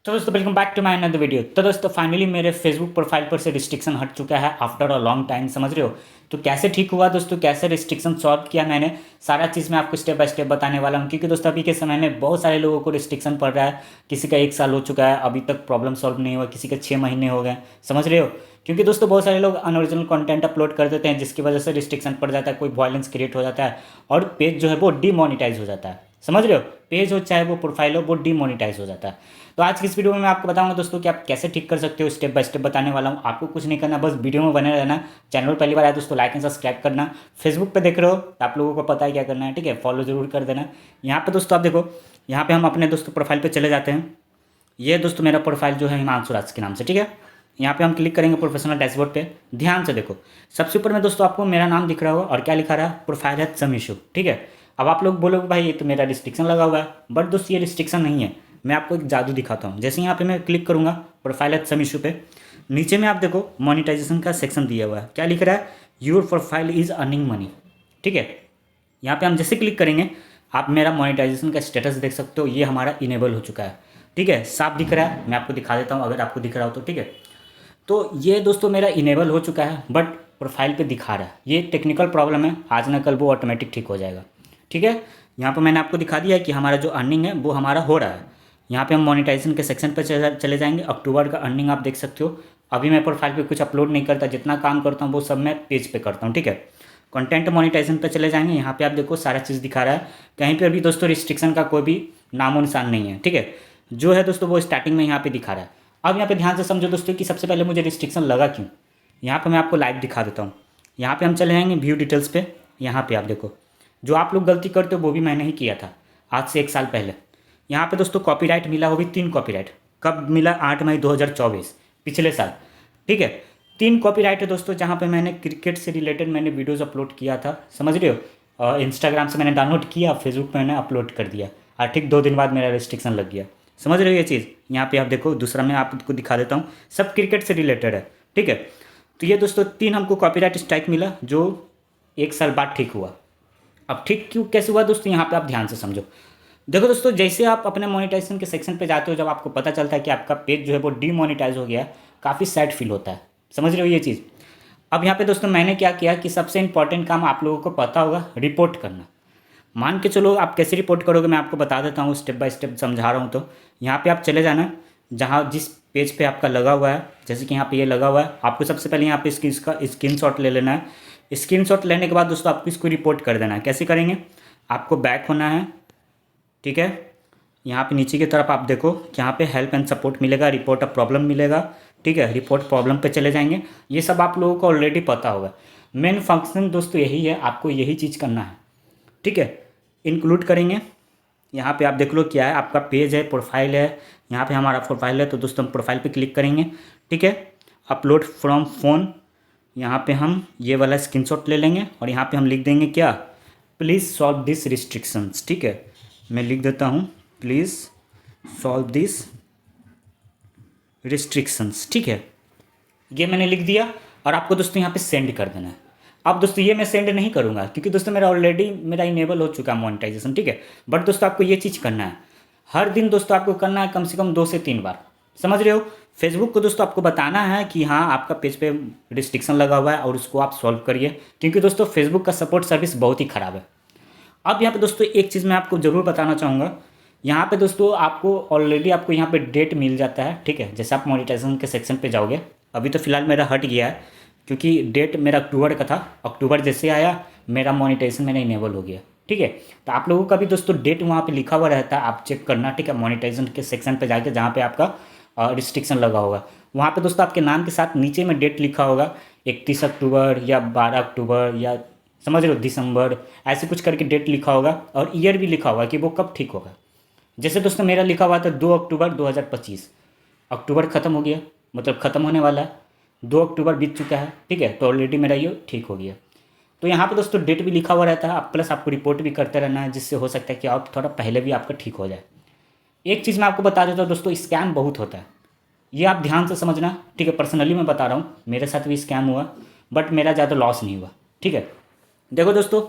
तो दोस्तों welcome back to my another video. तो दोस्तों फाइनली मेरे फेसबुक प्रोफाइल पर से रिस्ट्रिक्शन हट चुका है आफ्टर अ लॉन्ग टाइम, समझ रहे हो। तो कैसे ठीक हुआ दोस्तों, कैसे रिस्ट्रिक्शन सॉल्व किया मैंने, सारा चीज़ मैं आपको स्टेप बाय स्टेप बताने वाला हूँ। क्योंकि दोस्तों अभी के समय में बहुत सारे लोगों को रिस्ट्रिक्शन पड़ रहा है। किसी का 1 साल हो चुका है, अभी तक प्रॉब्लम सॉल्व नहीं हुआ, किसी के 6 महीने हो गए, समझ रहे हो। क्योंकि दोस्तों बहुत सारे लोग अनओरिजिनल कंटेंट अपलोड कर देते हैं, जिसकी वजह से रिस्ट्रिक्शन पड़ जाता है, कोई वायलेंस क्रिएट हो जाता है और पेज जो है वो डीमोनेटाइज हो जाता है, समझ रहे हो। पेज हो चाहे वो प्रोफाइल हो, वो डीमोनेटाइज हो जाता है। तो आज की इस वीडियो में मैं आपको बताऊंगा दोस्तों कि आप कैसे ठीक कर सकते हो, स्टेप बाय स्टेप बताने वाला हूं। आपको कुछ नहीं करना, बस वीडियो में बने रहना। चैनल पर पहली बार आया दोस्तों लाइक एंड सब्सक्राइब करना। फेसबुक पे देख रहे हो तो आप लोगों को पता है क्या करना है, ठीक है, फॉलो जरूर कर देना। यहाँ पे दोस्तों आप देखो, यहाँ पे हम अपने दोस्तों प्रोफाइल पे चले जाते हैं। ये दोस्तों मेरा प्रोफाइल जो है हिमांशु राज के नाम से, ठीक है। यहाँ पे हम क्लिक करेंगे प्रोफेशनल डैशबोर्ड पे। ध्यान से देखो, सबसे ऊपर में दोस्तों आपको मेरा नाम दिख रहा होगा और क्या लिखा रहा है, प्रोफाइल है समीशु, ठीक है। अब आप लोग बोलोगे भाई ये तो मेरा रिस्ट्रिक्शन लगा हुआ है, बट दोस्तों ये रिस्ट्रिक्शन नहीं है। मैं आपको एक जादू दिखाता हूँ। जैसे यहाँ पे मैं क्लिक करूँगा प्रोफाइल है समीशु पे, नीचे में आप देखो मोनिटाइजेशन का सेक्शन दिया हुआ है। क्या लिख रहा है, your profile is earning money, ठीक है। यहाँ पे हम जैसे क्लिक करेंगे आप मेरा मोनेटाइजेशन का स्टेटस देख सकते हो। ये हमारा इनेबल हो चुका है, ठीक है, साफ दिख रहा है। मैं आपको दिखा देता हूँ अगर आपको दिख रहा हो तो, ठीक है। तो ये दोस्तों मेरा इनेबल हो चुका है, बट प्रोफाइल पे दिखा रहा है। ये टेक्निकल प्रॉब्लम है, आज ना कल वो ऑटोमेटिक ठीक हो जाएगा, ठीक है। यहाँ पर मैंने आपको दिखा दिया है कि हमारा जो अर्निंग है वो हमारा हो रहा है। यहाँ पे हम मोनेटाइजेशन के सेक्शन पर चले जाएंगे। अक्टूबर का अर्निंग आप देख सकते हो। अभी मैं प्रोफाइल पे कुछ अपलोड नहीं करता, जितना काम करता हूँ वो सब मैं पेज पे करता हूँ, ठीक है। कंटेंट मोनेटाइजेशन पे चले जाएंगे। यहाँ पे आप देखो सारा चीज़ दिखा रहा है, कहीं पर भी दोस्तों रिस्ट्रिक्शन का कोई भी नामो निशान नहीं है, ठीक है। जो है दोस्तों वो स्टार्टिंग में यहाँ पे दिखा रहा है। अब यहाँ पे ध्यान से समझो दोस्तों कि सबसे पहले मुझे रिस्ट्रिक्शन लगा क्यों। यहाँ पे मैं आपको लाइव दिखा देता हूँ। यहाँ पे हम चले जाएंगे व्यू डिटेल्स पे। यहाँ पे आप देखो, जो आप लोग गलती करते हो वो भी मैंने ही किया था आज से 1 साल पहले। यहाँ पे दोस्तों कॉपीराइट मिला, वो भी 3 कॉपीराइट। कब मिला, 8 मई 2024, पिछले साल, ठीक है। 3 कॉपीराइट है दोस्तों, जहाँ पे मैंने क्रिकेट से रिलेटेड मैंने वीडियोज़ अपलोड किया था, समझ रहे हो। इंस्टाग्राम से मैंने डाउनलोड किया, फेसबुक पर मैंने अपलोड कर दिया और ठीक 2 दिन बाद मेरा रिस्ट्रिक्शन लग गया, समझ रहे हो ये चीज़। यहाँ पे आप देखो, दूसरा मैं आपको दिखा देता हूँ, सब क्रिकेट से रिलेटेड है, ठीक है। तो ये दोस्तों 3 हमको कॉपीराइट स्ट्राइक मिला, जो 1 साल बाद ठीक हुआ। अब ठीक क्यों कैसे हुआ दोस्तों, यहाँ पे आप ध्यान से समझो। देखो दोस्तों, जैसे आप अपने मोनेटाइजेशन के सेक्शन पे जाते हो, जब आपको पता चलता है कि आपका पेज जो है वो डीमोनेटाइज हो गया है, काफ़ी सैड फील होता है, समझ रहे हो ये चीज़। अब यहाँ पे दोस्तों मैंने क्या किया कि सबसे इंपॉर्टेंट काम आप लोगों को पता होगा, रिपोर्ट करना। मान के चलो, आप कैसे रिपोर्ट करोगे मैं आपको बता देता हूँ, स्टेप बाय स्टेप समझा रहा हूँ। तो यहाँ पे आप चले जाना, जहाँ जिस पेज पे आपका लगा हुआ है। जैसे कि यहाँ पे ये लगा हुआ है, आपको सबसे पहले यहाँ पे इसका स्क्रीनशॉट ले लेना है। स्क्रीनशॉट लेने के बाद दोस्तों आपको इसको रिपोर्ट कर देना है। कैसे करेंगे, आपको बैक होना है, ठीक है। यहाँ पे नीचे की तरफ आप देखो कि यहाँ पे हेल्प एंड सपोर्ट मिलेगा, रिपोर्ट अ प्रॉब्लम मिलेगा, ठीक है। रिपोर्ट प्रॉब्लम पे चले जाएंगे। ये सब आप लोगों को ऑलरेडी पता होगा। मेन फंक्शन दोस्तों यही है, आपको यही चीज़ करना है, ठीक है। इंक्लूड करेंगे। यहाँ पे आप देख लो क्या है, आपका पेज है, प्रोफाइल है। यहाँ पे हमारा प्रोफाइल है, तो दोस्तों हम प्रोफाइल पे क्लिक करेंगे, ठीक है। अपलोड फ्रॉम फ़ोन, यहाँ पे हम ये वाला स्क्रीनशॉट ले लेंगे और यहाँ पे हम लिख देंगे क्या, प्लीज़ सॉल्व दिस रिस्ट्रिक्शंस, ठीक है। मैं लिख देता हूँ, प्लीज़ सॉल्व दिस रिस्ट्रिक्शंस, ठीक है। ये मैंने लिख दिया और आपको दोस्तों यहाँ पे सेंड कर देना है। अब दोस्तों ये मैं सेंड नहीं करूँगा, क्योंकि दोस्तों मेरा ऑलरेडी मेरा इनेबल हो चुका है मोनेटाइजेशन, ठीक है। बट दोस्तों आपको ये चीज़ करना है, हर दिन दोस्तों आपको करना है कम से कम 2 से 3 बार, समझ रहे हो। फेसबुक को दोस्तों आपको बताना है कि हाँ आपका पेज पे रिस्ट्रिक्शन लगा हुआ है और उसको आप सॉल्व करिए, क्योंकि दोस्तों फेसबुक का सपोर्ट सर्विस बहुत ही ख़राब है। अब यहाँ पे दोस्तों एक चीज़ मैं आपको ज़रूर बताना चाहूँगा। यहाँ पे दोस्तों आपको ऑलरेडी आपको यहाँ पे डेट मिल जाता है, ठीक है। जैसे आप मोनेटाइजेशन के सेक्शन पे जाओगे, अभी तो फिलहाल मेरा हट गया है, क्योंकि डेट मेरा अक्टूबर का था। अक्टूबर जैसे आया मेरा मोनेटाइजेशन मेरा इनेबल हो गया, ठीक है। तो आप लोगों का भी दोस्तों डेट वहाँ पे लिखा हुआ रहता है, आप चेक करना, ठीक है। मोनेटाइजेशन के सेक्शन पे जाके जहाँ पे आपका रिस्ट्रिक्शन लगा होगा, वहाँ पे दोस्तों आपके नाम के साथ नीचे में डेट लिखा होगा, 31 अक्टूबर या 12 अक्टूबर या समझ रहे हो दिसंबर, ऐसे कुछ करके डेट लिखा होगा और ईयर भी लिखा होगा कि वो कब ठीक होगा। जैसे दोस्तों मेरा लिखा हुआ था 2 अक्टूबर 2025, अक्टूबर ख़त्म हो गया, मतलब ख़त्म होने वाला है, 2 अक्टूबर बीत चुका है, ठीक है। तो ऑलरेडी मेरा ये ठीक हो गया। तो यहाँ पे दोस्तों डेट भी लिखा हुआ रहता है, आप प्लस आपको रिपोर्ट भी करते रहना है, जिससे हो सकता है कि आप थोड़ा पहले भी आपका ठीक हो जाए। एक चीज़ मैं आपको बता देता हूँ दोस्तों, स्कैम बहुत होता है, ये आप ध्यान से समझना, ठीक है। पर्सनली मैं बता रहा हूँ, मेरे साथ भी स्कैम हुआ, बट मेरा ज़्यादा लॉस नहीं हुआ, ठीक है। देखो दोस्तों,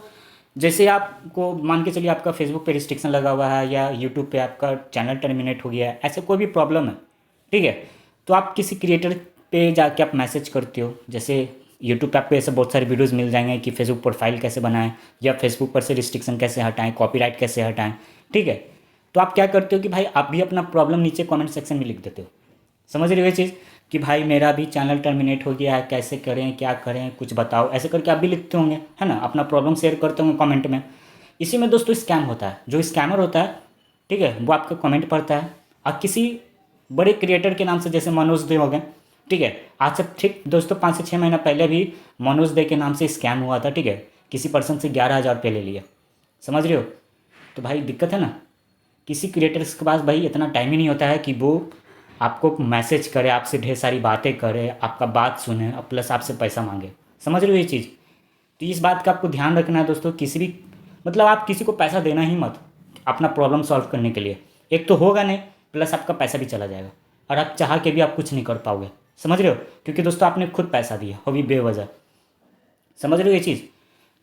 जैसे आपको मान के चलिए आपका फेसबुक पे रिस्ट्रिक्शन लगा हुआ है या यूट्यूब पे आपका चैनल टर्मिनेट हो गया है, ऐसे कोई भी प्रॉब्लम है, ठीक है। तो आप किसी क्रिएटर पे जाके आप मैसेज करते हो, जैसे यूट्यूब पे आपको ऐसे बहुत सारे वीडियोस मिल जाएंगे कि फेसबुक प्रोफाइल कैसे बनाएं या फेसबुक पर से रिस्ट्रिक्शन कैसे हटाएं, कॉपीराइट कैसे हटाएं, ठीक है। तो आप क्या करते हो कि भाई आप भी अपना प्रॉब्लम नीचे कमेंट सेक्शन में लिख देते हो। समझ रहे हो ये चीज़ कि भाई मेरा भी चैनल टर्मिनेट हो गया है, कैसे करें, क्या करें, कुछ बताओ, ऐसे करके आप भी लिखते होंगे, है ना, अपना प्रॉब्लम शेयर करते होंगे कमेंट में। इसी में दोस्तों स्कैम होता है। जो स्कैमर होता है, ठीक है, वो आपका कमेंट पढ़ता है और किसी बड़े क्रिएटर के नाम से, जैसे मनोज दे हो गए, ठीक है। आज से ठीक दोस्तों 5 से 6 महीना पहले भी मनोज दे के नाम से स्कैम हुआ था, ठीक है। किसी पर्सन से 11,000 रुपये ले लिया। समझ रहे हो। तो भाई दिक्कत है ना, किसी क्रिएटर्स के पास भाई इतना टाइम ही नहीं होता है कि वो आपको मैसेज करे, आपसे ढेर सारी बातें करे, आपका बात सुने और प्लस आपसे पैसा मांगे। समझ रहे हो ये चीज़। तो इस बात का आपको ध्यान रखना है दोस्तों। किसी भी मतलब आप किसी को पैसा देना ही मत अपना प्रॉब्लम सॉल्व करने के लिए। एक तो होगा नहीं, प्लस आपका पैसा भी चला जाएगा और आप चाह के भी आप कुछ नहीं कर पाओगे। समझ रहे हो, क्योंकि दोस्तों आपने खुद पैसा दिया वो भी बेवजह। समझ रहे हो ये चीज़।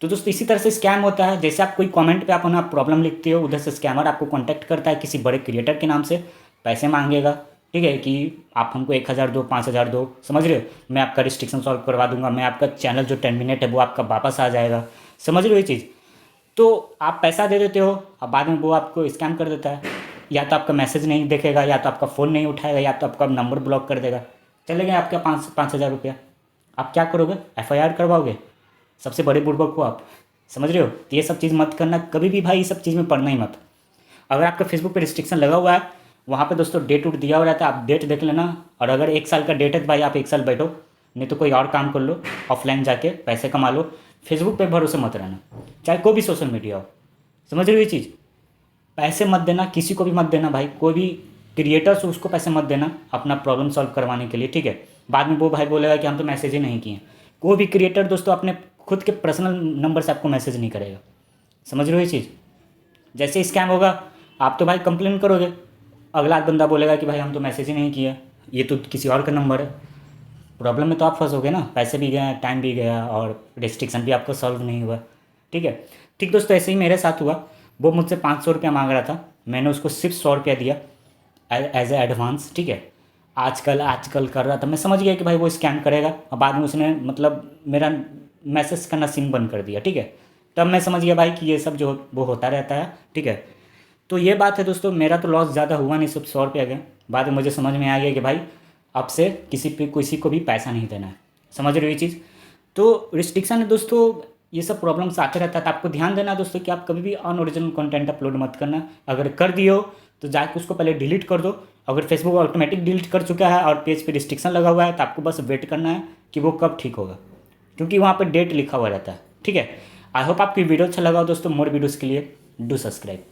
तो दोस्तों इसी तरह से स्कैम होता है। जैसे आप कोई कमेंट पे आप अपना प्रॉब्लम लिखते हो, उधर से स्कैमर आपको कांटेक्ट करता है किसी बड़े क्रिएटर के नाम से, पैसे मांगेगा, ठीक है, कि आप हमको 1,000 दो, 5,000 दो। समझ रहे हो, मैं आपका रिस्ट्रिक्शन सॉल्व करवा दूंगा, मैं आपका चैनल जो 10 मिनट है वो आपका वापस आ जाएगा। समझ रहे हो ये चीज़। तो आप पैसा दे देते हो और बाद में वो आपको स्कैम कर देता है। या तो आपका मैसेज नहीं देखेगा, या तो आपका फ़ोन नहीं उठाएगा, या तो आपका नंबर ब्लॉक कर देगा। चले गए आपका 5,000 रुपया। आप क्या करोगे, FIR करवाओगे। सबसे बड़े बुड़बक हो आप। समझ रहे हो। तो ये सब चीज़ मत करना कभी भी भाई, ये सब चीज़ में पढ़ना ही मत। अगर आपका फेसबुक पे रिस्ट्रिक्शन लगा हुआ है, वहाँ पे दोस्तों डेट उट दिया हुआ रहता है, आप डेट देख लेना। और अगर 1 साल का डेट है तो भाई आप 1 साल बैठो, नहीं तो कोई और काम कर लो, ऑफलाइन जाके पैसे कमा लो। फेसबुक पे भरोसे मत रहना, चाहे कोई भी सोशल मीडिया हो। समझ रहे हो ये चीज़। पैसे मत देना, किसी को भी मत देना भाई, कोई भी क्रिएटर्स हो उसको पैसे मत देना अपना प्रॉब्लम सॉल्व करवाने के लिए, ठीक है। बाद में वो भाई बोलेगा कि हम तो मैसेज ही नहीं किए। कोई भी क्रिएटर दोस्तों अपने खुद के पर्सनल नंबर से आपको मैसेज नहीं करेगा। समझ रहे हो ये चीज़। जैसे स्कैम होगा, आप तो भाई कंप्लेन करोगे, अगला बंदा बोलेगा कि भाई हम तो मैसेज ही नहीं किया, ये तो किसी और का नंबर है। प्रॉब्लम में तो आप फंसोगे ना, पैसे भी गए, टाइम भी गया और रिस्ट्रिक्शन भी आपको सॉल्व नहीं हुआ, ठीक है। ठीक दोस्तों, ऐसे ही मेरे साथ हुआ। वो मुझसे 500 रुपया मांग रहा था, मैंने उसको सिर्फ 100 रुपया दिया एज ए एडवांस, ठीक है। आजकल कर रहा था, मैं समझ गया कि भाई वो स्कैम करेगा और बाद में उसने मतलब मेरा मैसेज करना सिम बंद कर दिया, ठीक है। तब मैं समझ गया भाई कि ये सब जो वो होता रहता है, ठीक है। तो ये बात है दोस्तों, मेरा तो लॉस ज़्यादा हुआ नहीं, सिर्फ 100 रुपया गया। बाद में मुझे समझ में आ गया कि भाई अब से किसी को भी पैसा नहीं देना है। समझ रहे हो ये चीज़। तो रिस्ट्रिक्शन है दोस्तों, ये सब प्रॉब्लम्स आते रहता है। तो आपको ध्यान देना दोस्तों कि आप कभी भी अनओरिजिनल कंटेंट अपलोड मत करना। अगर कर दिए हो तो जाके उसको पहले डिलीट कर दो। अगर फेसबुक ऑटोमेटिक डिलीट कर चुका है और पेज पे रिस्ट्रिक्शन लगा हुआ है तो आपको बस वेट करना है कि वो कब ठीक होगा, क्योंकि वहाँ पर डेट लिखा हुआ रहता है, ठीक है। आई होप आपकी वीडियो अच्छा लगा हो दोस्तों। मोर वीडियोज़ के लिए डू सब्सक्राइब।